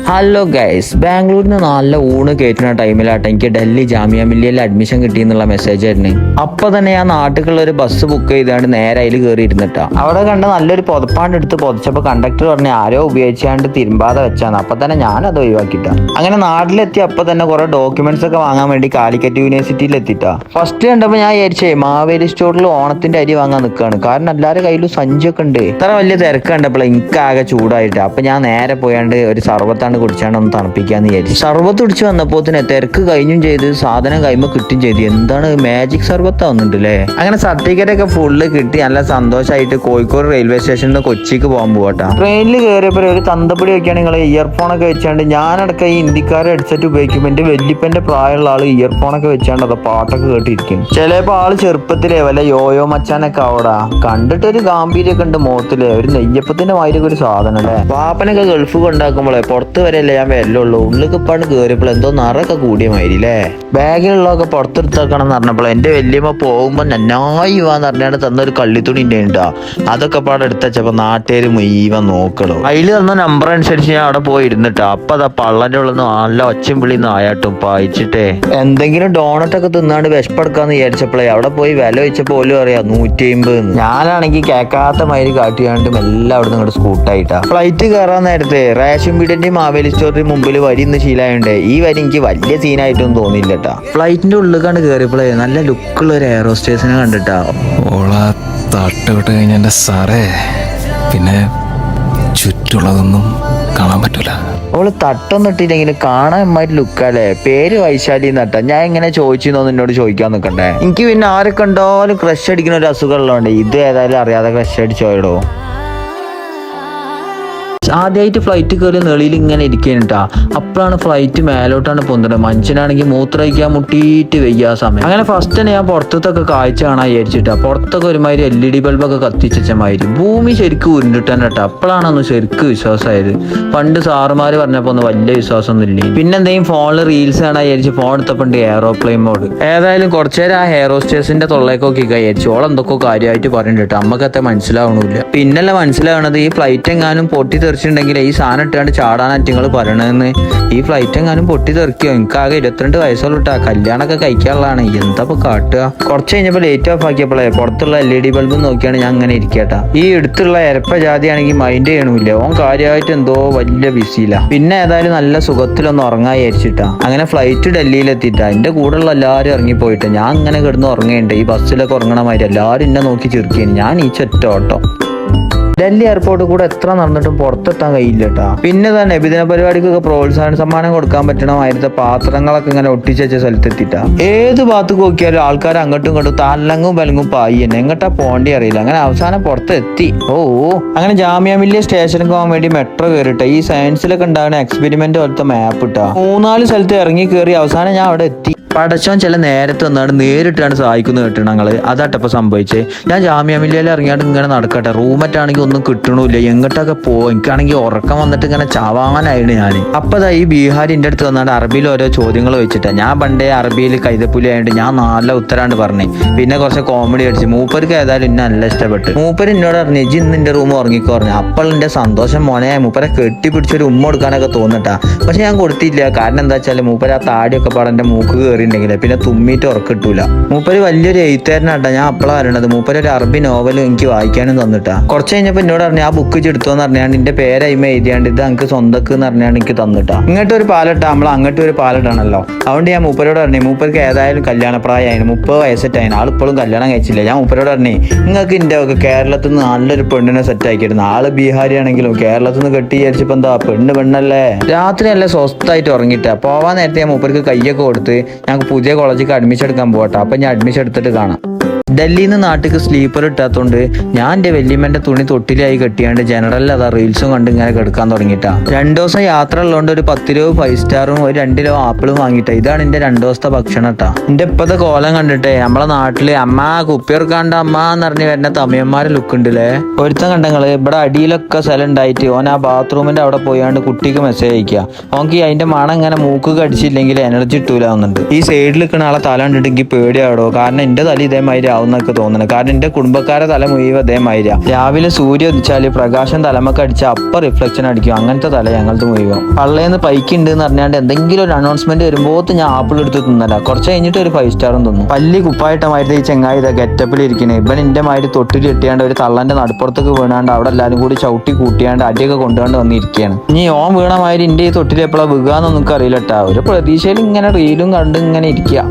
Hello guys, ബാംഗ്ലൂരിൽ നിന്ന് നല്ല ഊണ് കയറ്റുന്ന ടൈമിലാട്ടെ എനിക്ക് ഡൽഹി ജാമിയ മില്ലിയയിൽ അഡ്മിഷൻ കിട്ടിയെന്നുള്ള മെസ്സേജ് ആയിരുന്നു. അപ്പൊ തന്നെ ഞാൻ നാട്ടിലുള്ള ഒരു ബസ് ബുക്ക് ചെയ്താണ്ട് നേരെ അതിൽ കയറി ഇരുന്നിട്ടാ. അവിടെ കണ്ട നല്ലൊരു പുതപ്പാണ്ട് എടുത്ത് പൊതിച്ചപ്പോ കണ്ടക്ടർ പറഞ്ഞ ആരോ ഉപയോഗിച്ചാണ്ട് തിരുമ്പാതെ വെച്ചാണ്. അപ്പൊ തന്നെ ഞാനത് ഒഴിവാക്കിട്ടാ. അങ്ങനെ നാട്ടിലെത്തി അപ്പൊ തന്നെ കുറെ ഡോക്യുമെന്റ്സ് ഒക്കെ വാങ്ങാൻ വേണ്ടി കാലിക്കറ്റ് യൂണിവേഴ്സിറ്റിയിൽ എത്തിട്ടാ. ഫസ്റ്റ് കണ്ടപ്പോ ഞാൻ വിചാരിച്ചേ മാവേലി സ്റ്റോറിൽ ഓണത്തിന്റെ അരി വാങ്ങാൻ നിൽക്കുകയാണ്. കാരണം എല്ലാവരുടെ കയ്യിലും സഞ്ചിയൊക്കെ ഉണ്ട്. ഇത്ര വലിയ തിരക്ക് കണ്ടപ്പോൾ എനിക്ക് ആകെ ചൂടായിട്ട് അപ്പൊ ഞാൻ നേരെ പോയാണ്ട് ഒരു സർവത്താണ് കുടിച്ചാണ്ട് ഒന്ന് തണുപ്പിക്കാന്ന് വിചാരിച്ചു. സർവത്ത് കുടിച്ച് വന്നപ്പോ തന്നെ തിരക്ക് കഴിഞ്ഞും ചെയ്ത് സാധനം കൈമ കിട്ടും ചെയ്തു. എന്താണ് മാജിക് സർവത്താവുന്നുണ്ട് അല്ലേ. അങ്ങനെ സർട്ടിഫിക്കറ്റ് ഒക്കെ ഫുള്ള് കിട്ടി നല്ല സന്തോഷമായിട്ട് കോഴിക്കോട് റെയിൽവേ സ്റ്റേഷനിൽ നിന്ന് കൊച്ചിക്ക് പോകാൻ പോകട്ടാ. ട്രെയിനിൽ കയറിയപ്പോൾ ഒരു തന്തപ്പടി വെക്കാണ് നിങ്ങൾ ഇയർഫോൺ ഒക്കെ വെച്ചാണ്ട് ഞാനടക്കം ഈ ഹിന്ദിക്കാരെ ഹെഡ്സെറ്റ് ഉപയോഗിക്കുമ്പോൾ എന്റെ വല്യപ്പന്റെ പ്രായമുള്ള ആള് ഇയർഫോൺ ഒക്കെ വെച്ചാണ്ട് അത് പാട്ടൊക്കെ കേട്ടിരിക്കും. ചിലപ്പോ ആള് ചെറുപ്പത്തിലെ വല്ല യോയോ മച്ചാനൊക്കെ ആവടാ കണ്ടിട്ടൊരു ഗാംഭീര്യമൊക്കെ ഉണ്ട് മുഖത്തിലെ ഒരു നെയ്യപ്പത്തിന്റെ മാതിരിയൊക്കെ ഒരു സാധനം അല്ലേ. പാപ്പനൊക്കെ ഗൾഫ് കൊണ്ടാക്കുമ്പോളെ പുറത്ത് വരെയല്ലേ ഞാൻ വരലുള്ളൂ. ഉള്ളിലേക്ക് ഇപ്പാണ് കയറിയപ്പോൾ എന്തോ നിറയൊക്കെ കൂടിയ മാതിരില്ലേ. ബാഗിലുള്ളതൊക്കെ പുറത്തെടുത്തേക്കണം എന്ന് പറഞ്ഞപ്പോൾ എന്റെ വല്യമ്മ പോകുമ്പോ നന്നായി വാന്ന് പറഞ്ഞാണ് തന്നൊരു കള്ളിത്തുണി ഉണ്ടാ. അതൊക്കെ പാടെ എടുത്തച്ചപ്പോ നാട്ടുകാര് മുഴുവൻ നോക്കണോ. അതിൽ തന്ന നമ്പർ അനുസരിച്ച് ഞാൻ അവിടെ പോയി ഇരുന്നിട്ടാ. അപ്പൊ അതാ പള്ളന്റെ ഉള്ളിൽ നിന്ന് നല്ല ഒച്ചയും വിളി നായാട്ടും പായിച്ചിട്ടേ എന്തെങ്കിലും ഡോണറ്റൊക്കെ തിന്നാണ്ട് വിശപ്പെടുക്കാന്ന് വിചാരിച്ചപ്പോഴേ അവിടെ പോയി വില വെച്ചപ്പോ പോലും അറിയാം 150. ഞാനാണെങ്കിൽ കേൾക്കാത്ത മാതിരി കാട്ടിയാണ്ടും എല്ലാം അവിടെ നിന്ന് ഇങ്ങോട്ട് സ്കൂട്ടായിട്ടാ. ഫ്ലൈറ്റ് കയറാൻ നേരത്തെ റേഷൻ പീഡിയന്റെയും മാവേലി സ്റ്റോറിന്റെ മുമ്പിൽ വരി ഇന്ന് ശീലമായുണ്ട്. ഈ വരി എനിക്ക് വലിയ സീനായിട്ടൊന്നും തോന്നിയില്ല കേട്ടാ. ഫ്ലൈറ്റിന്റെ ഉള്ളിലേക്കാണ് കയറിയപ്പോഴേ നല്ല ലുക്കുള്ള ഒരു എയറോസ്റ്റേഴ്സിനെ കണ്ടിട്ടാ. ഓളാ തട്ടുവിട്ട് കഴിഞ്ഞ എൻ്റെ സാറേ പിന്നെ ചുറ്റുള്ളതൊന്നും കാണാൻ പറ്റൂല. അവള് തട്ടൊന്നും ഇട്ടില്ലെങ്കിൽ കാണാൻ എമ്മായിട്ട് ലുക്കല്ലേ. പേര് വൈശാലി നട്ട. ഞാൻ ഇങ്ങനെ ചോദിച്ചെന്നോ എന്നോട് ചോദിക്കാൻ നിൽക്കണ്ടേ. എനിക്ക് പിന്നെ ആരെ കണ്ടാലും ക്രഷ് അടിക്കുന്ന ഒരു അസുഖം ഉള്ളതുകൊണ്ട് ഇത് ഏതായാലും അറിയാതെ ക്രഷ് അടിച്ചോയിടോ. ആദ്യമായിട്ട് ഫ്ലൈറ്റ് കയറി നെളിയിൽ ഇങ്ങനെ ഇരിക്കാനിട്ടാ. അപ്പോഴാണ് ഫ്ലൈറ്റ് മേലോട്ടാണ് പൊന്തത്. മനുഷ്യനാണെങ്കിൽ മൂത്രയിക്കാൻ മുട്ടിയിട്ട് വയ്യ സമയം. അങ്ങനെ ഫസ്റ്റ് തന്നെ ഞാൻ പുറത്തൊക്കെ കാഴ്ച കാണാൻ വിചാരിച്ചിട്ടാ. പുറത്തൊക്കെ ഒരുമാതിരി LED ബൾബൊക്കെ കത്തിച്ചമാതിരി ഭൂമി ശരിക്കും ഉരുണ്ടിട്ടാണ് കേട്ടോ. അപ്പോഴാണ് ശരിക്കും വിശ്വാസമായത്. പണ്ട് സാറുമാര് പറഞ്ഞപ്പോ ഒന്നും വലിയ വിശ്വാസമൊന്നും ഇല്ല. പിന്നെ എന്തെങ്കിലും ഫോണിൽ റീൽസ് കാണാൻ വിചാരിച്ച് ഫോൺ എടുത്തപ്പണ്ട് എയറോപ്ലെയിൻ മോഡ്. ഏതായാലും കുറച്ചേരം ആ ഹെയറോസ്റ്റേഴ്സിന്റെ തൊള്ളേക്കൊക്കെ വിചാരിച്ചു. ഓളെന്തൊക്കെ കാര്യമായിട്ട് പറഞ്ഞിട്ട് അമ്മക്കത്തെ മനസ്സിലാവണില്ല. പിന്നല്ല മനസ്സിലാവണത് ഈ ഫ്ലൈറ്റ് എങ്ങാനും പൊട്ടി ണ്ടെങ്കിൽ ഈ സാധനം ഇട്ടാണ്ട് ചാടാനായിട്ട് നിങ്ങൾ പറയണെന്ന്. ഈ ഫ്ലൈറ്റ് എങ്ങാനും പൊട്ടി തെറിക്കോ. എനിക്കാകെ 22 വയസ്സുള്ള ഇട്ടാ. കല്യാണമൊക്കെ കഴിക്കാനുള്ളതാണ്. എന്താ കാട്ടുക. കുറച്ച് കഴിഞ്ഞപ്പോൾ ലൈറ്റ് ഓഫ് ആക്കിയപ്പോഴേ പുറത്തുള്ള LED ബൾബ് നോക്കിയാണ് ഞാൻ അങ്ങനെ ഇരിക്കട്ടാ. ഈ അടുത്തുള്ള എരപ്പ ജാതിയാണെങ്കിൽ മൈൻഡ് ചെയ്യണമില്ല. ഓൻ കാര്യമായിട്ട് എന്തോ വലിയ ബിസിയില്ല. പിന്നെ ഏതായാലും നല്ല സുഖത്തിലൊന്ന് ഉറങ്ങാൻ വിചാരിച്ചിട്ടാ. അങ്ങനെ ഫ്ലൈറ്റ് ഡൽഹിയിലെത്തിയിട്ടാ. എന്റെ കൂടെയുള്ള എല്ലാവരും ഇറങ്ങിപ്പോയിട്ട് ഞാൻ അങ്ങനെ കിടന്ന് ഉറങ്ങേണ്ട. ഈ ബസ്സിലൊക്കെ ഉറങ്ങണ മാതിരി എല്ലാവരും എന്നെ നോക്കി ചിരിക്കേന്. ഞാൻ ഈ ഒറ്റ ഓട്ടം. ഡൽഹി എയർപോർട്ട് കൂടെ എത്ര നടന്നിട്ടും പുറത്തെത്താൻ കഴിയില്ല കേട്ടാ. പിന്നെ തന്നെ നബിദിന പരിപാടിക്കൊക്കെ പ്രോത്സാഹന സമ്മാനം കൊടുക്കാൻ പറ്റണമായിരുന്ന പാത്രങ്ങളൊക്കെ ഇങ്ങനെ ഒട്ടിച്ച സ്ഥലത്തെത്തിട്ടാ. ഏത് ഭാഗത്ത് നോക്കിയാലും ആൾക്കാർ അങ്ങോട്ടും ഇങ്ങോട്ടും തല്ലങ്ങും പലങ്ങും പായി തന്നെ എങ്ങോട്ടാ പോണ്ടി അറിയില്ല. അങ്ങനെ അവസാനം പുറത്തെത്തി. അങ്ങനെ ജാമിയ മില്ലിയ സ്റ്റേഷനിൽ പോകാൻ വേണ്ടി മെട്രോ കയറിട്ടെ. ഈ സയൻസിലൊക്കെ ഉണ്ടാകുന്ന എക്സ്പെരിമെന്റ് പോലത്തെ മാപ്പ് ഇട്ടാ. 3-4 സ്ഥലത്ത് ഇറങ്ങി കയറി അവസാനം ഞാൻ അവിടെ എത്തി. പടച്ചോൻ ചില നേരത്തെ വന്നാണ് നേരിട്ടാണ് സഹായിക്കുന്നത് കേട്ടോ. ഞങ്ങള് അതാട്ടപ്പോ സംഭവിച്ചേ. ഞാൻ ജാമിയ മില്ലിയിൽ ഇറങ്ങിയാണ്ട് ഇങ്ങനെ നടക്കട്ടെ. റൂമറ്റാണെങ്കിൽ ഒന്നും കിട്ടണില്ല. എങ്ങോട്ടൊക്കെ പോകും. എനിക്കാണെങ്കിൽ ഉറക്കം വന്നിട്ട് ഇങ്ങനെ ചാവാനായിരുന്നു ഞാൻ. അപ്പതാ ഈ ബീഹാരി എൻ്റെ അടുത്ത് വന്നാണ്ട് അറബിയിൽ ഓരോ ചോദ്യങ്ങൾ വെച്ചിട്ടാ. ഞാൻ പണ്ടേ അറബിയിൽ കൈതപ്പുലി ആയതുകൊണ്ട് ഞാൻ നല്ല ഉത്തരാണ്ട് പറഞ്ഞേ. പിന്നെ കുറച്ച് കോമഡി അടിച്ച്. മൂപ്പർക്ക് ഏതായാലും എന്നെ നല്ല ഇഷ്ടപ്പെട്ടു. മൂപ്പര് എന്നോട് പറഞ്ഞു ഇജ്ജ് ഇന്ന് എൻ്റെ റൂം ഉറങ്ങിക്കോ പറഞ്ഞു. അപ്പോൾ എൻ്റെ സന്തോഷം മോനെ. മൂപ്പരെ കെട്ടിപ്പിടിച്ചൊരു ഉമ്മ കൊടുക്കാനൊക്കെ തോന്നിട്ടാ. പക്ഷെ ഞാൻ കൊടുത്തില്ല. കാരണം എന്താ വെച്ചാൽ മൂപ്പര് ആ താടിയൊക്കെ പാടെ എൻ്റെ മൂക്ക് കയറി ണ്ടെങ്കിലേ പിന്നെ തുമ്മിയിട്ട് ഉറക്കിട്ടൂല. മൂപ്പര് വലിയൊരു എഴുത്തുകാരനാട്ടാ. ഞാൻ അപ്പളാ അറിയണത്. മൂപ്പര് ഒരു അറബി നോവൽ എനിക്ക് വായിക്കാനും തന്നിട്ടാ. കുറച്ച് കഴിഞ്ഞപ്പോ എന്നോട് പറഞ്ഞു ആ ബുക്ക് ചെടുത്തോന്ന് പറഞ്ഞാണ്ട് എന്റെ പേരായ്മ എഴുതിയാണ്ട് ഇത് എനിക്ക് സ്വന്തക്ക് എന്ന് പറഞ്ഞാണ് എനിക്ക് തന്നിട്ടാ. ഇങ്ങോട്ടൊരു പാലട്ടാ നമ്മൾ അങ്ങോട്ടും ഒരു പാലട്ടാണല്ലോ. അതുകൊണ്ട് ഞാൻ മൂപ്പരോട് പറഞ്ഞു മൂപ്പർക്ക് ഏതായാലും കല്യാണപ്രായമായിരുന്നു. 30 വയസ്സെട്ടായിരുന്നു. ആളിപ്പോഴും കല്യാണം കഴിച്ചില്ല. ഞാൻ മൂപ്പരോട് പറഞ്ഞു നിങ്ങൾക്ക് ഇന്റെ ഒക്കെ കേരളത്തിൽ നിന്ന് നല്ലൊരു പെണ്ണിനെ സെറ്റ് ആക്കിയിരുന്നു. ആള് ബീഹാരി ആണെങ്കിലും കേരളത്തിൽ നിന്ന് കെട്ടി വിചാരിച്ചപ്പോ എന്താ പെണ്ണല്ലേ. രാത്രി നല്ല സ്വസ്ഥമായിട്ട് ഉറങ്ങിട്ടാ. പോവാൻ നേരത്തെ ഞാൻ മൂപ്പർക്ക് കയ്യൊക്കെ കൊടുത്ത് ഞങ്ങൾക്ക് പുതിയ കോളേജിലേക്ക് അഡ്മിഷൻ എടുക്കാൻ പോകട്ടെ. അപ്പൊ ഞാൻ അഡ്മിഷൻ എടുത്തിട്ട് കാണാം. ഡൽഹിയിൽ നിന്ന് നാട്ടിലേക്ക് സ്ലീപ്പർ ഇട്ടാത്തോണ്ട് ഞാൻ എൻ്റെ വല്യമ്മന്റെ തുണി തൊട്ടിലായി കെട്ടിയാണ്ട് ജനറലിൽ അതാ റീൽസും കണ്ട് ഇങ്ങനെ കിടക്കാൻ തുടങ്ങിയിട്ടാ. 2 ദിവസം യാത്ര ഉള്ളതുകൊണ്ട് ഒരു 10 രൂപ 5 സ്റ്റാറും ഒരു 2 കിലോ ആപ്പിളും വാങ്ങിയിട്ടാ. ഇതാണ് എന്റെ 2 ദിവസത്തെ ഭക്ഷണം കേട്ടാ. എന്റെ ഇപ്പത്തെ കോലം കണ്ടിട്ടേ നമ്മളെ നാട്ടില് അമ്മ കുപ്പിയർക്കാണ്ട് അമ്മ എന്ന് പറഞ്ഞ് വരുന്ന തമിഴന്മാരെ ലുക്ക് ഉണ്ടല്ലേ. ഒരുത്തം കണ്ടങ്ങള് ഇവിടെ അടിയിലൊക്കെ സ്ഥലം ഉണ്ടായിട്ട് ഓൻ ആ ബാത്റൂമിന്റെ അവിടെ പോയാണ്ട് കുട്ടിക്ക് മെസ്സേജ് അയക്കുക. ഓൻക്ക് അതിന്റെ മണം ഇങ്ങനെ മൂക്ക് കടിച്ചില്ലെങ്കിൽ എനർജി ഇട്ടൂലാവുന്നുണ്ട്. ഈ സൈഡിൽ നിൽക്കുന്ന ആളെ തല കണ്ടിട്ട് എനിക്ക് പേടിയാടോ. കാരണം എന്റെ തല ഇതേമാതിരി ആവും എന്നൊക്കെ തോന്നുന്നത്. കാരണം എന്റെ കുടുംബക്കാരെ തല മുഴുവൻ അതേമാതിരി. രാവിലെ സൂര്യ ഉദിച്ചാല് പ്രകാശം തലമൊക്കെ അടിച്ച് അപ്പം റിഫ്ലക്ഷൻ അടിക്കും. അങ്ങനത്തെ തല ഞങ്ങളത് മുഴുവൻ. പള്ളേന്ന് പൈക്കുണ്ട് എന്ന് പറഞ്ഞാണ്ട് എന്തെങ്കിലും ഒരു അനൗൺസ്മെന്റ് വരുമ്പോൾ ഞാൻ ആപ്പിൾ എടുത്ത് തിന്നല. കുറച്ച് കഴിഞ്ഞിട്ട് ഒരു 5 സ്റ്റാറും തിന്നും. പല്ലി കുപ്പായിട്ടമായിട്ട് ഈ ചെങ്ങായി ഇതാ ഗെറ്റപ്പിൽ ഇരിക്കണേ. ഇവൻ എന്റെ മാതിരി തൊട്ടിൽ കെട്ടിയാണ്ട് ഒരു തള്ളന്റെ നടുപ്പുറത്തേക്ക് വീണാണ്ട് അവിടെ എല്ലാവരും കൂടി ചവിട്ടി കൂട്ടിയാണ്ട് അടിയൊക്കെ കൊണ്ടുകൊണ്ട് വന്നിരിക്കുകയാണ്. ഇനി ഓൻ വീണ മാതിരി എന്റെ ഈ തൊട്ടിൽ എപ്പോഴാണ് വീകാന്നൊന്നും എനിക്ക് അറിയില്ല കേട്ടാ. ഒരു പ്രതീക്ഷയിൽ ഇങ്ങനെ റീലും കണ്ട് ഇങ്ങനെ ഇരിക്കുക.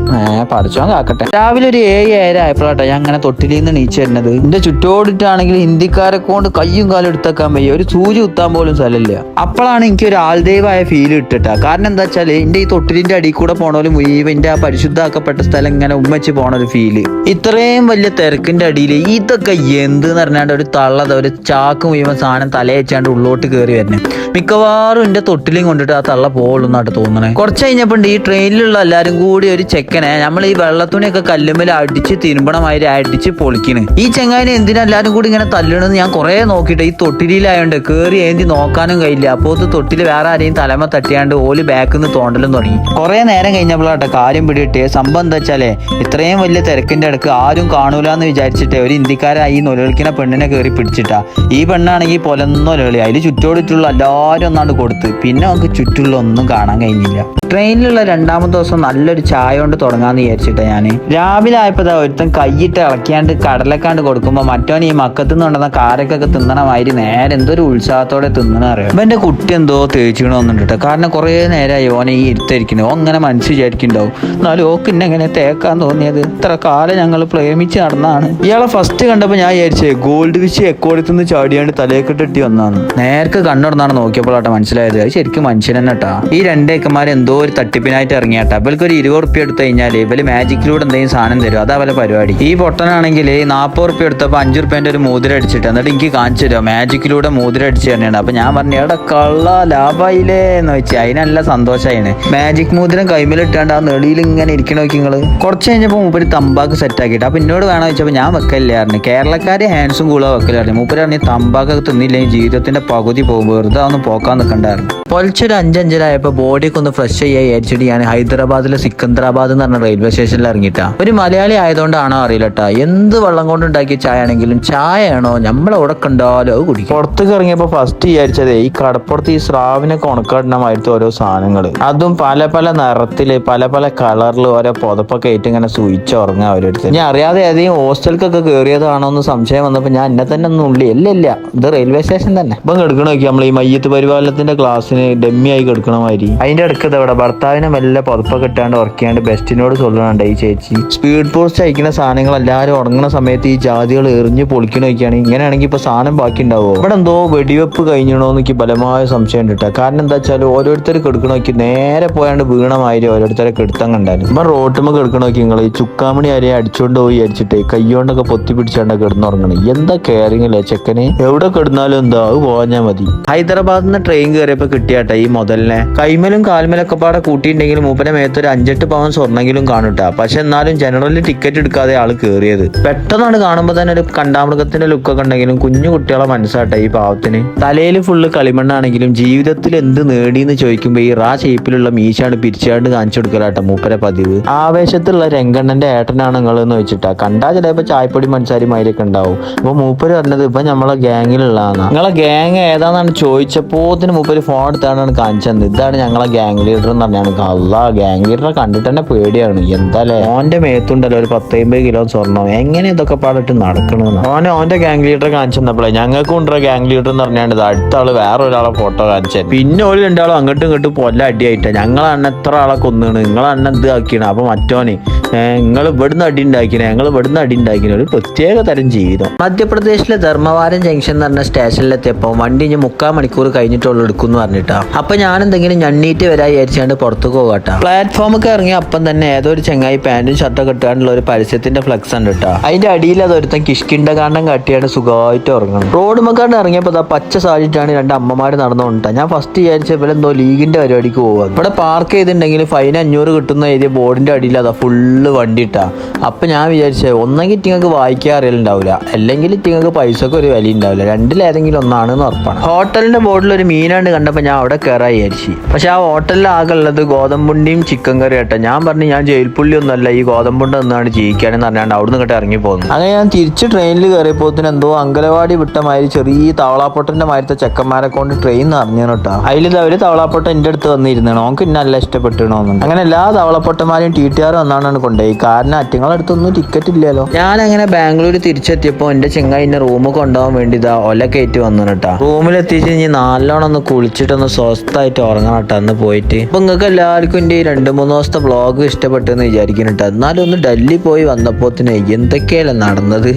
പഠിച്ചോൻ കാക്കട്ടെ. രാവിലെ ഒരു 7-7 ആയപ്പോഴാട്ടോ ഞാൻ അങ്ങനെ തൊട്ടിലിൽ നിന്ന് നീച്ചു വരുന്നത്. എന്റെ ചുറ്റോടിട്ടാണെങ്കിൽ ഹിന്ദിക്കാരെ കൊണ്ട് കയ്യും കാലും എടുത്തേക്കാൻ വയ്യ. ഒരു സൂചി കുത്താൻ പോലും സ്ഥലമില്ല. അപ്പോഴാണ് എനിക്ക് ഒരു ആൾദൈവമായ ഫീൽ ഇട്ടിട്ടാ. കാരണം എന്താ വെച്ചാല് എന്റെ ഈ തൊട്ടിലിന്റെ അടിയിൽ കൂടെ പോണോലും മുഴുവന്റെ ആ പരിശുദ്ധാക്കപ്പെട്ട സ്ഥലം ഇങ്ങനെ ഉമ്മച്ച് പോണ ഒരു ഫീല്. ഇത്രയും വലിയ തിരക്കിന്റെ അടിയിൽ ഇതൊക്കെ എന്ത് പറഞ്ഞാണ്ട് ഒരു തള്ളത ഒരു ചാക്ക് മുഴുവൻ സാധനം തലയച്ചാണ്ട് ഉള്ളോട്ട് കയറി വരുന്നത്. മിക്കവാറും എന്റെ തൊട്ടിലും കൊണ്ടിട്ട് ആ തള്ള പോകുന്നാട്ട് തോന്നണേ. കുറച്ച് കഴിഞ്ഞപ്പോ ഈ ട്രെയിനിലുള്ള എല്ലാരും കൂടി ഒരു ചെക്കനെ നമ്മൾ ഈ വെള്ളത്തുണിയൊക്കെ കല്ലുമ്മൽ അടിച്ച് തിരുമ്പണമാതിരി അടിച്ച് പൊളിക്കണ്. ഈ ചെങ്ങായിനെ എന്തിനാ എല്ലാരും കൂടി ഇങ്ങനെ തല്ലണെന്ന് ഞാൻ കുറെ നോക്കിയിട്ട് ഈ തൊട്ടിലായോണ്ട് കേറി ഏന്തി നോക്കാനും കഴിയില്ല. അപ്പോ തൊട്ടില് വേറെ ആരെയും തലമ തട്ടിയാണ്ട് ഓല് ബാക്കിൽ നിന്ന് തോണ്ടലും തുടങ്ങി. കുറെ നേരം കഴിഞ്ഞപ്പോഴാട്ടെ കാര്യം പിടിയിട്ടേ. സംഭവം എന്താ വെച്ചാലേ ഇത്രയും വലിയ തിരക്കിന്റെ അടുക്ക് ആരും കാണൂലെന്ന് വിചാരിച്ചിട്ട് ഒരു ഇന്ത്യക്കാരായി നൊലളിക്കുന്ന പെണ്ണിനെ കയറി പിടിച്ചിട്ടാ. ഈ പെണ്ണാണെങ്കിൽ പൊലന്നൊലളി. അതിൽ ചുറ്റോടിട്ടുള്ള എല്ലാവരും ഒന്നാണ്ട് കൊടുത്ത്. പിന്നെ നമുക്ക് ചുറ്റുള്ള ഒന്നും കാണാൻ കഴിഞ്ഞില്ല. ട്രെയിനിലുള്ള 2ാമത്തെ ദിവസം നല്ലൊരു ചായ കൊണ്ട് തുടങ്ങാന്ന് വിചാരിച്ചിട്ടാ ഞാൻ. രാവിലെ ആയപ്പോ ഒരുത്തൻ കൈയിട്ട് ഇളക്കിയാണ്ട് കടലക്കാണ്ട് കൊടുക്കുമ്പോ മറ്റോൻ ഈ മക്കത്തുനിന്ന് കൊണ്ടുവന്ന കാരക്കൊക്കെ തിന്നണമാതിരി നേരെ എന്തൊരു ഉത്സാഹത്തോടെ തിന്നണ അറിയാം. അപ്പൊ എന്റെ കുട്ടി എന്തോ തേച്ചിക്കണമെന്നുണ്ട്. കാരണം കുറെ നേരമായി ഓനെ ഈ ഇരുത്തിരിക്കുന്നു. അങ്ങനെ മനസ്സ് വിചാരിക്കുന്നുണ്ടാവും. എന്നാലും ഓക്ക് ഇന്നെ എങ്ങനെ തേക്കാൻ തോന്നിയത്? ഇത്ര കാലം ഞങ്ങൾ പ്രേമിച്ച് നടന്നാണ്. ഇയാളെ ഫസ്റ്റ് കണ്ടപ്പോ ഞാൻ വിചാരിച്ചേ ഗോൾഡ് ഫിഷ് എക്കോടത്തുനിന്ന് ചാടിയാണ്ട് തലയൊക്കെട്ടിട്ടി വന്നാണ്. നേർക്ക് കണ്ണുറന്നാണ് നോക്കിയപ്പോഴാട്ടെ മനസ്സിലായത് അത് ശരിക്കും മനുഷ്യൻ തന്നെ കേട്ടാ. ഈ 2 ഏക്കന്മാർ എന്തോ ഒരു തട്ടിപ്പിനായിട്ട് ഇറങ്ങിയാട്ടാ. ഇവർക്ക് ഒരു 20 റുപ്യ എടുത്തു കഴിഞ്ഞാൽ ഇവര് മാജിക്കിലൂടെ എന്തെങ്കിലും സാധനം തരും. അതാ വല്ല പരിപാടി. ഈ പൊട്ടനാണെങ്കിൽ 40 റുപ്യ എടുത്തപ്പോൾ 5 റുപ്യന്റെ ഒരു മോതിരം അടിച്ചിട്ട് എന്നിട്ട് എനിക്ക് കാണിച്ചു തരുമോ മാജിക്കിലൂടെ മോതിരം അടിച്ചു തന്നെയാണ്. അപ്പൊ ഞാൻ പറഞ്ഞു എടാ കള്ള ലാഭായില്ലേ എന്ന് വെച്ചാൽ അതിനല്ല സന്തോഷമായിന്. മാജിക് മോതിരം കൈമിലിട്ടാണ്ട് ആ നെളിയിൽ ഇങ്ങനെ ഇരിക്കണ നോക്കി നിങ്ങള്. കുറച്ച് കഴിഞ്ഞപ്പോൾ മൂപ്പര് തമ്പാക്ക് സെറ്റ് ആക്കിയിട്ട്. അപ്പൊ എന്നോട് വേണമെന്ന് വെച്ചപ്പോൾ ഞാൻ വെക്കലില്ലായിരുന്നു. കേരളക്കാര് ഹാൻഡ്സും കൂളോ വെക്കലായിരുന്നു. മൂപ്പര് പറഞ്ഞ് തമ്പാക്കൊക്കെ തിന്നില്ലെങ്കിൽ ജീവിതത്തിന്റെ പകുതി പോകും. വെറുതെ ഒന്ന് പോക്കാൻ നിൽക്കണ്ടായിരുന്നു. പൊളിച്ചൊരു 5-5 ആയപ്പോൾ ബോഡിയൊക്കെ ഒന്ന് ഫ്രഷ് ചെയ്യാൻ വിചാരിച്ചിട്ട് ഞാൻ ഹൈദരാബാദിലെ സിക്കന്ദരാബാദ് എന്ന് പറഞ്ഞ റെയിൽവേ സ്റ്റേഷനിൽ ഇറങ്ങിയിട്ടാ. ഒരു മലയാളി ആയതുകൊണ്ടാണോ അറിയില്ല കേട്ടാ. എന്ത് വെള്ളം കൊണ്ട് ഉണ്ടാക്കിയ ചായ ആണെങ്കിലും ചായയാണോ നമ്മളവിടെ കണ്ടാലോ അത് കുടിക്കും. പുറത്തേക്ക് ഇറങ്ങിയപ്പോ ഫസ്റ്റ് വിചാരിച്ചതേ ഈ കടപ്പുറത്ത് ഈ സ്രാവിനൊക്കെ ഉണക്കടണമായിട്ട് ഓരോ സാധനങ്ങൾ, അതും പല പല നിറത്തില് പല പല കളറിൽ ഓരോ പുതപ്പൊക്കെ ആയിട്ട് ഇങ്ങനെ സൂയിച്ച് ഉറങ്ങാൻ അവരെടുത്ത്. ഞാൻ അറിയാതെ ഏതെങ്കിലും ഹോസ്റ്റലിക്കൊക്കെ കയറിയതാണോ എന്ന് സംശയം വന്നപ്പോൾ ഞാൻ എന്നെ തന്നെ ഒന്നും ഉള്ളി ഇല്ല ഇത് റെയിൽവേ സ്റ്റേഷൻ തന്നെ. ഇപ്പം കിടക്കണ നോക്കി നമ്മൾ ഈ മയ്യത്ത് പരിപാലനത്തിന്റെ ക്ലാസ്സിന് ഡെമ്മി ആയി കിടക്കണ മാതിരി. അതിന്റെ അടുക്കത് അവിടെ ഭർത്താവിനെ മെല്ലെ പുതപ്പൊക്കെ ഇട്ടാണ്ട് ഉറക്കിയാണ്ട് ബെസ്റ്റിനോട് சொல்லுന്നുണ്ട് ഈ ചേച്ചി സ്പീഡ് പോസ്റ്റ് അയക്കുന്ന സാധനങ്ങൾ എല്ലാവരും ഉറങ്ങുന്ന സമയത്ത് ഈ ജാതികൾ എറിഞ്ഞ് പൊളിക്കണ നോക്കിയാണ്. ഇങ്ങനെയാണെങ്കിൽ ഇപ്പൊ സാധനം ബാക്കി ഉണ്ടാവോ? ഇവിടെ എന്തോ വെടിവെപ്പ് കഴിഞ്ഞണോ എനിക്ക് ബലമായ സംശയം ഉണ്ട് കേട്ടോ. കാരണം എന്താ വെച്ചാൽ ഓരോരുത്തർ കിടക്കണ നോക്കി നേരെ പോയാണ്ട് വീണമാതിരി ഓരോരുത്തരെ കിടത്താൻ കണ്ടാലും. ഇപ്പൊ റോട്ടുമ്പോ കിടക്കണ നോക്കി നിങ്ങൾ ഈ ചുക്കാമണി ആരെയും അടിച്ചോണ്ട് പോയി അടിച്ചിട്ട് കയ്യോണ്ടൊക്കെ പൊത്തി പിടിച്ചാണ്ട് കിടന്നുറങ്ങണം. എന്താ കെയറിംഗ് അല്ലേ ചെക്കന്. എവിടെ കിടന്നാലും എന്താ അത് പോഞ്ഞാൽ മതി. ഹൈദരാബാദിൽ നിന്ന് ട്രെയിൻ കയറിയപ്പോ കിട്ടിയാട്ടെ ഈ മുതലിനെ കൈമലും കാൽമലൊക്കെ പാടെ കൂട്ടിയിട്ടുണ്ടെങ്കിൽ മൂപ്പനെ മേത്തൊരു 5-8 പവൻ സ്വർണ്ണെങ്കിലും കാണൂട്ടാ. പക്ഷെ എന്നാലും ജനറലി ടിക്കറ്റ് എടുക്കാതെ ആള് കയറിയത്. പെട്ടെന്നാണ് കാണുമ്പോ തന്നെ ഒരു കണ്ടാമൃഗത്തിന്റെ ലുക്കൊക്കെ ഉണ്ടെങ്കിലും കുഞ്ഞു കുട്ടികളെ മനസ്സാട്ടെ ഈ പാവത്തിന്. തലയിൽ ഫുള്ള് കളിമണ്ണാണെങ്കിലും ജീവിതത്തിൽ എന്ത് നേടിയെന്ന് ചോദിക്കുമ്പോ ഈ ഷേപ്പിലുള്ള മീശാണ് പിരിച്ചാണ്ട് കാണിച്ചു കൊടുക്കലാട്ടെ മൂപ്പരെ പതിവ്. ആവേശത്തുള്ള രംഗണ്ണന്റെ ഏട്ടനാണ് നിങ്ങളെന്ന് വെച്ചിട്ടാ. കണ്ടാ ചിലപ്പോ ചായപ്പൊടി മൺസാരി മാതിരിയൊക്കെ ഉണ്ടാവും. അപ്പൊ മൂപ്പര് പറഞ്ഞത് ഇപ്പൊ നമ്മളെ ഗ്യാങ്ങിലുള്ളതാണ്. നിങ്ങളെ ഗ്യാങ് ഏതാന്നാണ് ചോദിച്ചപ്പോത്തിന് മൂപ്പര് ഫോൺ എടുത്താണ് കാണിച്ചത്. ഇതാണ് ഞങ്ങളെ ഗ്യാങ് ലീഡർ എന്ന് പറഞ്ഞാണ്. അല്ല ഗ്യാങ് ലീഡറെ കണ്ടിട്ട് തന്നെ പേടിയാണ്. എന്തായാലേ ഓന്റെ മേത്തുണ്ടല്ലോ ഒരു 10-50 കിലോ സ്വർണ്ണം. എങ്ങനെ ഇതൊക്കെ പാടിട്ട് നടക്കണെന്ന് ഓന്റെ ഗ്യാങ് ലീഡറെ കാണിച്ചു തന്നപ്പോഴേ ഞങ്ങൾക്കും ഉണ്ടോ ഗ്യാങ് ലീഡർ എന്ന് പറഞ്ഞാണ്ട് അടുത്ത ആള് വേറെ ഒരാളെ ഫോട്ടോ കാണിച്ചത്. പിന്നെ ഒരു 2 ആളും അങ്ങോട്ടും ഇങ്ങോട്ടും പൊല്ല അടിയായിട്ടാ. ഞങ്ങളെണ്ണ എത്ര ആളെ കൊന്നാണ്, നിങ്ങളെണ്ണ ഇത് ആക്കിയാണ്. അപ്പൊ മറ്റോന് നിങ്ങൾ ഇവിടുന്ന് അടി ഉണ്ടാക്കിനെ, ഞങ്ങൾ ഇവിടുന്ന് അടി ഉണ്ടാക്കിനെ. ഒരു പ്രത്യേക തരം ജീവിതം. മധ്യപ്രദേശിലെ ധർമ്മവാരം ജംഗ്ഷൻ എന്ന് പറഞ്ഞ സ്റ്റേഷനിലെത്തിയപ്പോ വണ്ടി ഇനി 3/4 മണിക്കൂർ കഴിഞ്ഞിട്ടുള്ള എടുക്കുമെന്ന് പറഞ്ഞിട്ടാ. അപ്പൊ ഞാൻ എന്തെങ്കിലും ഞണ്ണീറ്റ് വരാ വിചാരിച്ചാണ്ട് പുറത്തേക്ക് പോകട്ടാ. പ്ലാറ്റ്ഫോമൊക്കെ ഇറങ്ങിയ അപ്പം തന്നെ ഏതോ ഒരു ചെങ്ങായി പാന്റും ഷർട്ടൊക്കെ ഇട്ടാണ്ടുള്ള ഒരു പരസ്യത്തിന്റെ ഫ്ലക്സ് ഉണ്ട് കേട്ടോ. അതിന്റെ അടിയിൽ അതൊരുത്തൻ കിഷ്കിണ്ട കാണ്ടം കട്ടിയാണ് സുഖമായിട്ട് ഉറങ്ങണം. റോഡ് മക്കാണ്ട് ഇറങ്ങിയപ്പോ പച്ച സാരിട്ടാണ് 2 അമ്മമാര് നടന്നുകൊണ്ടാ. ഞാൻ ഫസ്റ്റ് വിചാരിച്ച എന്തോ ലീഗിന്റെ പരിപാടിക്ക് പോവാ. ഇവിടെ പാർക്ക് ചെയ്തിട്ടുണ്ടെങ്കിൽ ഫൈൻ 500 കിട്ടുന്ന എഴുതിയ ബോർഡിന്റെ അടിയിൽ അതാ ഫുള്ള് വണ്ടി ഇട്ടാ. അപ്പൊ ഞാൻ വിചാരിച്ചത് ഒന്നെങ്കിൽ ഇറ്റിങ്ങൾക്ക് വായിക്കാൻ അറിയലുണ്ടാവില്ല, അല്ലെങ്കിൽ ഇറ്റിങ്ങൾക്ക് പൈസക്ക് ഒരു വില ഉണ്ടാവില്ല. രണ്ടിലേതെങ്കിലും ഒന്നാണെന്ന് ഉറപ്പാണ്. ഹോട്ടലിന്റെ ബോർഡിൽ ഒരു മീനാണ്ട് കണ്ടപ്പോ ഞാൻ അവിടെ കയറാൻ വിചാരിച്ചു. പക്ഷെ ആ ഹോട്ടലിൽ ആകെ ഉള്ളത് ഗോതമ്പുണ്ടിയും ചിക്കൻ കറി കേട്ടോ. ഞാൻ പറഞ്ഞു ഞാൻ ജയിൽപ്പുള്ളി ഒന്നുമല്ല, ഈ ഗോതമ്പുണ്ട് ഒന്നാണ് ജീവിക്കുകയാണെന്ന് പറഞ്ഞാണ്ട് അവിടുന്ന് ഇങ്ങോട്ട് ഇറങ്ങി പോകുന്നു. അങ്ങനെ ഞാൻ തിരിച്ച് ട്രെയിനിൽ കയറിയപ്പോത്തിന് എന്തോ അങ്കലവാടി വിട്ട മാതിരി ചെറിയ തവളാപ്പൊട്ടന്റെ മാതിരത്തെ ചെക്കന്മാരെ കൊണ്ട് ട്രെയിൻ നിറഞ്ഞു കേട്ടോ. അതിൽ അവര് തവളാപ്പൊട്ടം എന്റെ അടുത്ത് വന്നിരുന്നാണ്. നമുക്ക് ഇന്നെ നല്ല ഇഷ്ടപ്പെട്ടിണോന്നുണ്ട്. അങ്ങനെ എല്ലാ തവളപ്പൊട്ടന്മാരെയും TTR വന്നാണ് കൊണ്ടുപോയി. കാരണം അറ്റിങ്ങളടുത്തൊന്നും ടിക്കറ്റ് ഇല്ലല്ലോ. ഞാൻ അങ്ങനെ ബാംഗ്ലൂർ തിരിച്ചെത്തിയപ്പോ എന്റെ ചെങ്ങായി എന്നെ റൂമിൽ കൊണ്ടുപോകാൻ വേണ്ടി ഇതാ ഒല കയറ്റി വന്നു കേട്ടാ. റൂമിലെത്തിച്ച് ഇനി നല്ലോണം ഒന്ന് കുളിച്ചിട്ടൊന്ന് സ്വസ്ഥമായിട്ട് ഉറങ്ങണം കേട്ടോ അന്ന് പോയിട്ട്. അപ്പൊ നിങ്ങൾക്ക് എല്ലാവർക്കും എന്റെ 2-3 ദിവസത്തെ വ്ളോഗ് ഇഷ്ടപ്പെട്ടെന്ന് വിചാരിക്കുന്നു കേട്ടോ. എന്നാലും ഒന്ന് ഡൽഹി പോയി വന്നപ്പോത്തിന് എന്തൊക്കെയല്ലേ നടന്നത്.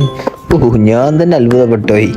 ഞാൻ തന്നെ അത്ഭുതപ്പെട്ടുപോയി.